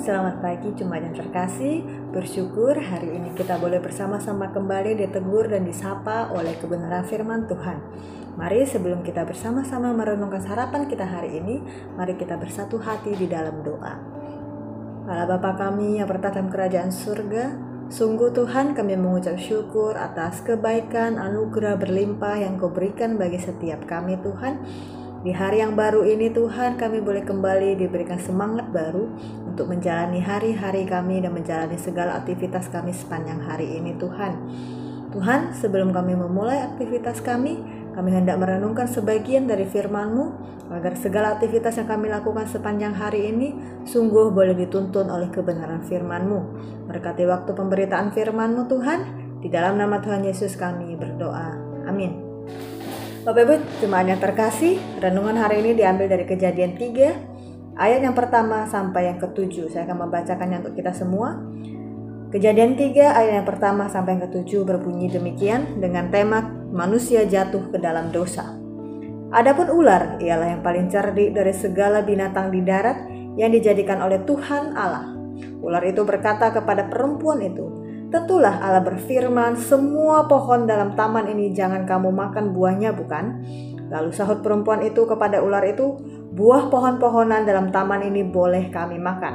Selamat pagi jemaat yang terkasih. Bersyukur hari ini kita boleh bersama-sama kembali ditegur dan disapa oleh kebenaran firman Tuhan. Mari sebelum kita bersama-sama merenungkan harapan kita hari ini, mari kita bersatu hati di dalam doa. Allah Bapa kami yang bertata dalam kerajaan surga, sungguh Tuhan kami mengucap syukur atas kebaikan anugerah berlimpah yang Kau berikan bagi setiap kami Tuhan. Di hari yang baru ini Tuhan, kami boleh kembali diberikan semangat baru untuk menjalani hari-hari kami dan menjalani segala aktivitas kami sepanjang hari ini Tuhan. Tuhan, sebelum kami memulai aktivitas kami hendak merenungkan sebagian dari firman-Mu agar segala aktivitas yang kami lakukan sepanjang hari ini sungguh boleh dituntun oleh kebenaran firman-Mu. Berkati waktu pemberitaan firman-Mu Tuhan, di dalam nama Tuhan Yesus kami berdoa. Amin. Bapak Ibu jemaat yang terkasih, renungan hari ini diambil dari Kejadian 3 ayat yang pertama sampai yang ke-7. Saya akan membacakannya untuk kita semua. Kejadian 3 ayat yang pertama sampai yang ke-7 berbunyi demikian dengan tema manusia jatuh ke dalam dosa. Adapun ular ialah yang paling cerdik dari segala binatang di darat yang dijadikan oleh Tuhan Allah. Ular itu berkata kepada perempuan itu, "Tentulah Allah berfirman, semua pohon dalam taman ini jangan kamu makan buahnya, bukan?" Lalu sahut perempuan itu kepada ular itu, "Buah pohon-pohonan dalam taman ini boleh kami makan.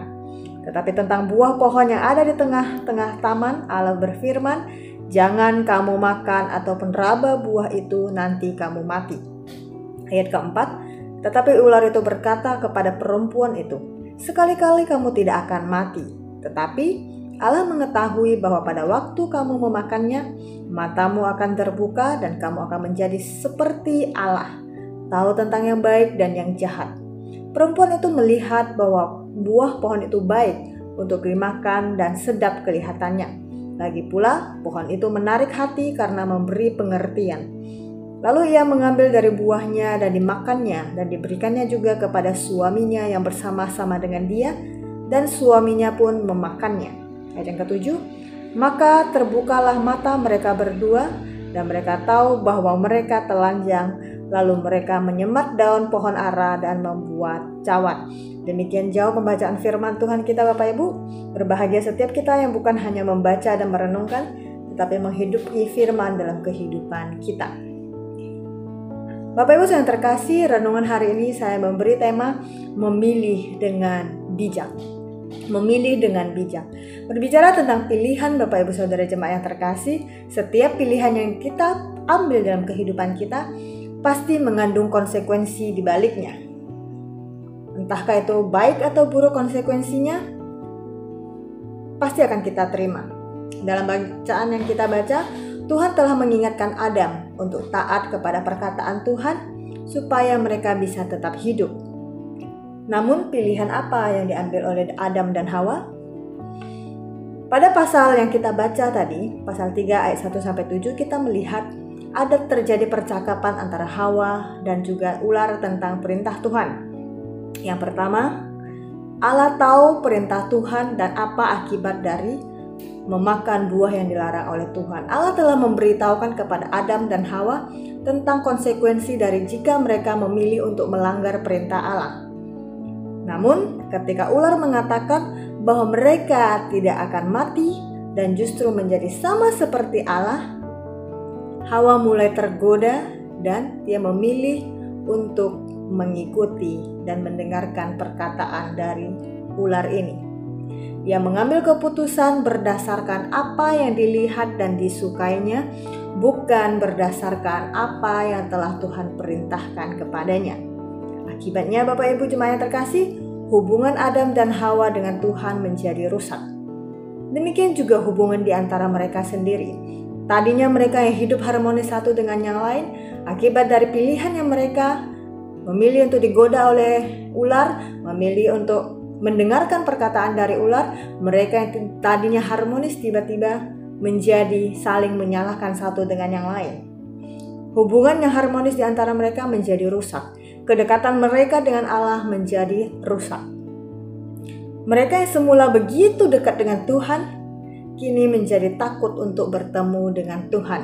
Tetapi tentang buah pohon yang ada di tengah-tengah taman, Allah berfirman, jangan kamu makan ataupun raba buah itu, nanti kamu mati." Ayat keempat, tetapi ular itu berkata kepada perempuan itu, "Sekali-kali kamu tidak akan mati. Tetapi Allah mengetahui bahwa pada waktu kamu memakannya, matamu akan terbuka dan kamu akan menjadi seperti Allah, tahu tentang yang baik dan yang jahat." Perempuan itu melihat bahwa buah pohon itu baik untuk dimakan dan sedap kelihatannya. Lagi pula, pohon itu menarik hati karena memberi pengertian. Lalu ia mengambil dari buahnya dan dimakannya dan diberikannya juga kepada suaminya yang bersama-sama dengan dia, dan suaminya pun memakannya. Ayat yang ke-7, maka terbukalah mata mereka berdua dan mereka tahu bahwa mereka telanjang, lalu mereka menyemat daun pohon ara dan membuat cawat. Demikian jauh pembacaan firman Tuhan kita Bapak Ibu. Berbahagia setiap kita yang bukan hanya membaca dan merenungkan, tetapi menghidupi firman dalam kehidupan kita. Bapak Ibu yang terkasih, renungan hari ini saya memberi tema memilih dengan bijak. Memilih dengan bijak. Berbicara tentang pilihan Bapak Ibu Saudara jemaat yang terkasih, setiap pilihan yang kita ambil dalam kehidupan kita pasti mengandung konsekuensi di baliknya. Entahkah itu baik atau buruk konsekuensinya, pasti akan kita terima. Dalam bacaan yang kita baca, Tuhan telah mengingatkan Adam untuk taat kepada perkataan Tuhan supaya mereka bisa tetap hidup. Namun pilihan apa yang diambil oleh Adam dan Hawa? Pada pasal yang kita baca tadi, pasal 3 ayat 1-7, kita melihat ada terjadi percakapan antara Hawa dan juga ular tentang perintah Tuhan. Yang pertama, Allah tahu perintah Tuhan dan apa akibat dari memakan buah yang dilarang oleh Tuhan. Allah telah memberitahukan kepada Adam dan Hawa tentang konsekuensi dari jika mereka memilih untuk melanggar perintah Allah. Namun, ketika ular mengatakan bahwa mereka tidak akan mati dan justru menjadi sama seperti Allah, Hawa mulai tergoda dan dia memilih untuk mengikuti dan mendengarkan perkataan dari ular ini. Dia mengambil keputusan berdasarkan apa yang dilihat dan disukainya, bukan berdasarkan apa yang telah Tuhan perintahkan kepadanya. Akibatnya Bapak Ibu jemaat yang terkasih, hubungan Adam dan Hawa dengan Tuhan menjadi rusak. Demikian juga hubungan di antara mereka sendiri. Tadinya mereka yang hidup harmonis satu dengan yang lain, akibat dari pilihan yang mereka memilih untuk digoda oleh ular, memilih untuk mendengarkan perkataan dari ular, mereka yang tadinya harmonis tiba-tiba menjadi saling menyalahkan satu dengan yang lain. Hubungan yang harmonis di antara mereka menjadi rusak. Kedekatan mereka dengan Allah menjadi rusak. Mereka yang semula begitu dekat dengan Tuhan, kini menjadi takut untuk bertemu dengan Tuhan.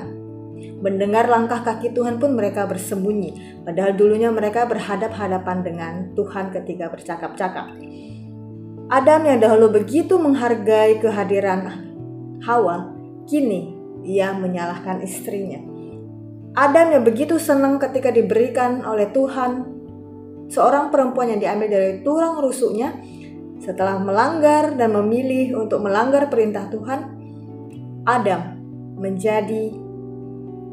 Mendengar langkah kaki Tuhan pun mereka bersembunyi, padahal dulunya mereka berhadap-hadapan dengan Tuhan ketika bercakap-cakap. Adam yang dahulu begitu menghargai kehadiran Hawa, kini ia menyalahkan istrinya. Adam yang begitu senang ketika diberikan oleh Tuhan seorang perempuan yang diambil dari tulang rusuknya, setelah melanggar dan memilih untuk melanggar perintah Tuhan, Adam menjadi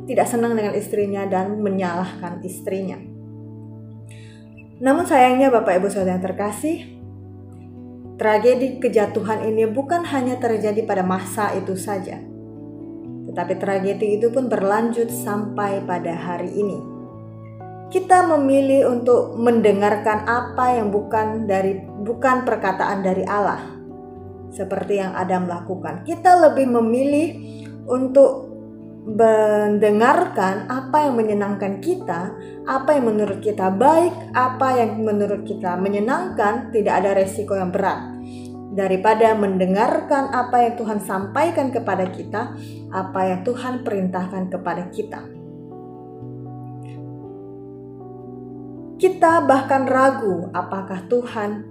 tidak senang dengan istrinya dan menyalahkan istrinya. Namun sayangnya Bapak Ibu Saudara yang terkasih, tragedi kejatuhan ini bukan hanya terjadi pada masa itu saja, tetapi tragedi itu pun berlanjut sampai pada hari ini. Kita memilih untuk mendengarkan apa yang bukan perkataan dari Allah, seperti yang Adam lakukan. Kita lebih memilih untuk mendengarkan apa yang menyenangkan kita, apa yang menurut kita baik, apa yang menurut kita menyenangkan, tidak ada resiko yang berat, daripada mendengarkan apa yang Tuhan sampaikan kepada kita, apa yang Tuhan perintahkan kepada kita. Kita bahkan ragu apakah Tuhan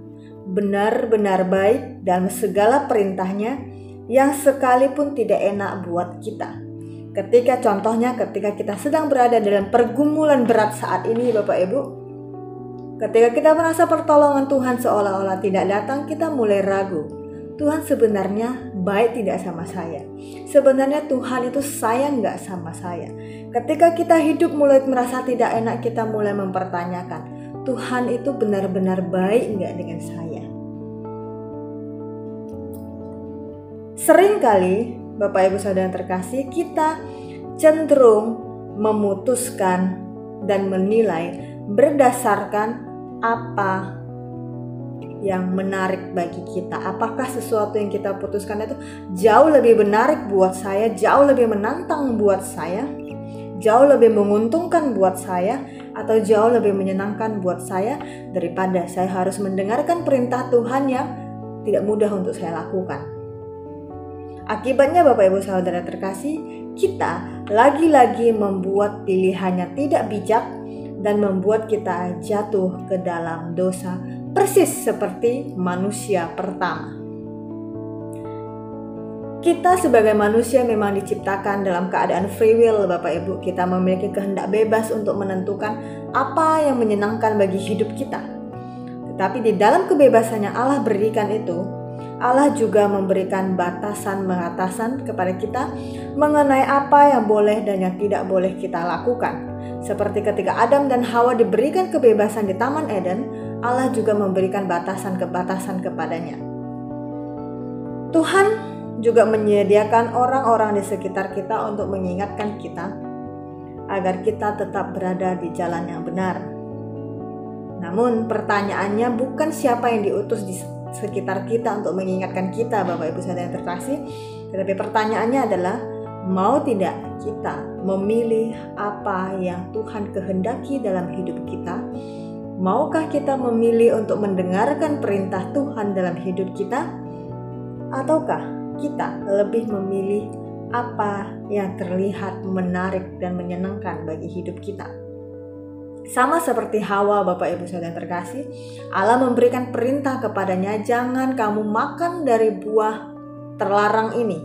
benar-benar baik dalam segala perintahnya yang sekalipun tidak enak buat kita. Ketika kita sedang berada dalam pergumulan berat saat ini Bapak Ibu, ketika kita merasa pertolongan Tuhan seolah-olah tidak datang, kita mulai ragu. Tuhan sebenarnya baik tidak sama saya? Sebenarnya Tuhan itu sayang gak sama saya? Ketika kita hidup mulai merasa tidak enak, kita mulai mempertanyakan, Tuhan itu benar-benar baik gak dengan saya? Seringkali Bapak Ibu Saudara yang terkasih, kita cenderung memutuskan dan menilai berdasarkan apa yang menarik bagi kita. Apakah sesuatu yang kita putuskan itu jauh lebih menarik buat saya, jauh lebih menantang buat saya, jauh lebih menguntungkan buat saya, atau jauh lebih menyenangkan buat saya daripada saya harus mendengarkan perintah Tuhan yang tidak mudah untuk saya lakukan. Akibatnya Bapak Ibu Saudara terkasih, kita lagi-lagi membuat pilihannya tidak bijak dan membuat kita jatuh ke dalam dosa, persis seperti manusia pertama. Kita sebagai manusia memang diciptakan dalam keadaan free will Bapak Ibu. Kita memiliki kehendak bebas untuk menentukan apa yang menyenangkan bagi hidup kita. Tetapi di dalam kebebasannya Allah berikan itu, Allah juga memberikan batasan-batasan kepada kita mengenai apa yang boleh dan yang tidak boleh kita lakukan. Seperti ketika Adam dan Hawa diberikan kebebasan di Taman Eden, Allah juga memberikan batasan-batasan kepadanya. Tuhan juga menyediakan orang-orang di sekitar kita untuk mengingatkan kita agar kita tetap berada di jalan yang benar. Namun pertanyaannya bukan siapa yang diutus di sekitar kita untuk mengingatkan kita Bapak Ibu Saudara yang terkasih, tetapi pertanyaannya adalah mau tidak kita memilih apa yang Tuhan kehendaki dalam hidup kita? Maukah kita memilih untuk mendengarkan perintah Tuhan dalam hidup kita? Ataukah kita lebih memilih apa yang terlihat menarik dan menyenangkan bagi hidup kita? Sama seperti Hawa Bapak Ibu Saudara yang terkasih, Allah memberikan perintah kepadanya, jangan kamu makan dari buah terlarang ini.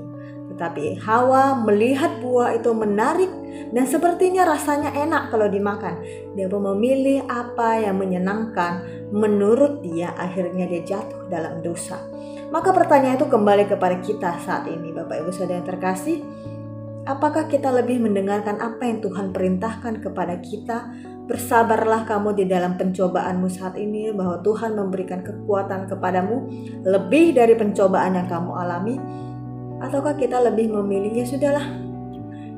Tetapi Hawa melihat buah itu menarik dan sepertinya rasanya enak kalau dimakan. Dia pun memilih apa yang menyenangkan. Menurut dia, akhirnya dia jatuh dalam dosa. Maka pertanyaan itu kembali kepada kita saat ini Bapak Ibu Saudara yang terkasih. Apakah kita lebih mendengarkan apa yang Tuhan perintahkan kepada kita? Bersabarlah kamu di dalam pencobaanmu saat ini, bahwa Tuhan memberikan kekuatan kepadamu lebih dari pencobaan yang kamu alami. Ataukah kita lebih memilih, ya sudahlah,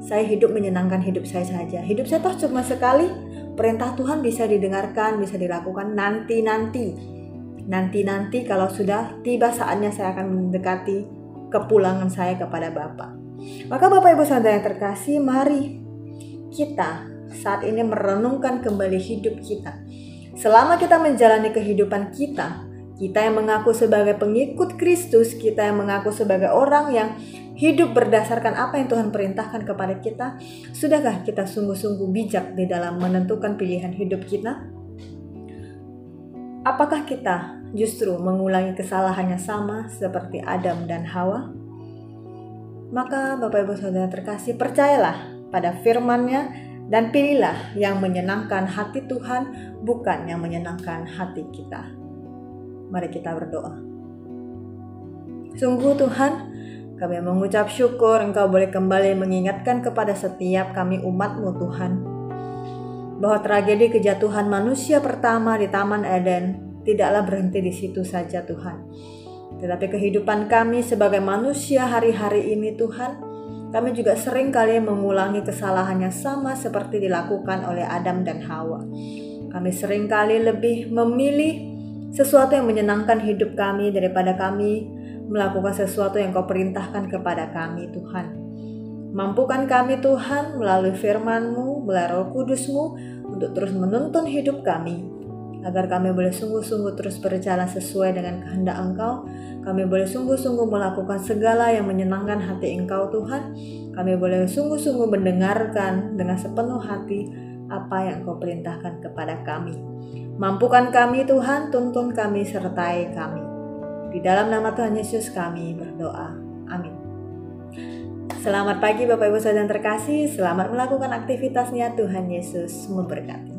saya hidup menyenangkan hidup saya saja. Hidup saya toh cuma sekali, perintah Tuhan bisa didengarkan, bisa dilakukan nanti kalau sudah tiba saatnya saya akan mendekati kepulangan saya kepada Bapa. Maka Bapak Ibu Saudara yang terkasih, mari kita saat ini merenungkan kembali hidup kita. Selama kita menjalani kehidupan kita yang mengaku sebagai pengikut Kristus, kita yang mengaku sebagai orang yang hidup berdasarkan apa yang Tuhan perintahkan kepada kita, sudahkah kita sungguh-sungguh bijak di dalam menentukan pilihan hidup kita? Apakah kita justru mengulangi kesalahan yang sama seperti Adam dan Hawa? Maka Bapak Ibu Saudara terkasih, percayalah pada firman-Nya dan pilihlah yang menyenangkan hati Tuhan, bukan yang menyenangkan hati kita. Mari kita berdoa. Sungguh Tuhan, kami mengucap syukur Engkau boleh kembali mengingatkan kepada setiap kami umat-Mu Tuhan, bahwa tragedi kejatuhan manusia pertama di Taman Eden tidaklah berhenti di situ saja Tuhan. Tetapi kehidupan kami sebagai manusia hari-hari ini Tuhan, kami juga sering kali mengulangi kesalahan yang sama seperti dilakukan oleh Adam dan Hawa. Kami sering kali lebih memilih sesuatu yang menyenangkan hidup kami daripada kami melakukan sesuatu yang Kau perintahkan kepada kami Tuhan. Mampukan kami Tuhan melalui firman-Mu, melalui Roh Kudus-Mu untuk terus menuntun hidup kami, agar kami boleh sungguh-sungguh terus berjalan sesuai dengan kehendak Engkau. Kami boleh sungguh-sungguh melakukan segala yang menyenangkan hati Engkau Tuhan. Kami boleh sungguh-sungguh mendengarkan dengan sepenuh hati apa yang Engkau perintahkan kepada kami. Mampukan kami Tuhan, tuntun kami, sertai kami. Di dalam nama Tuhan Yesus kami berdoa. Amin. Selamat pagi Bapak Ibu Saudara terkasih. Selamat melakukan aktivitasnya. Tuhan Yesus memberkati.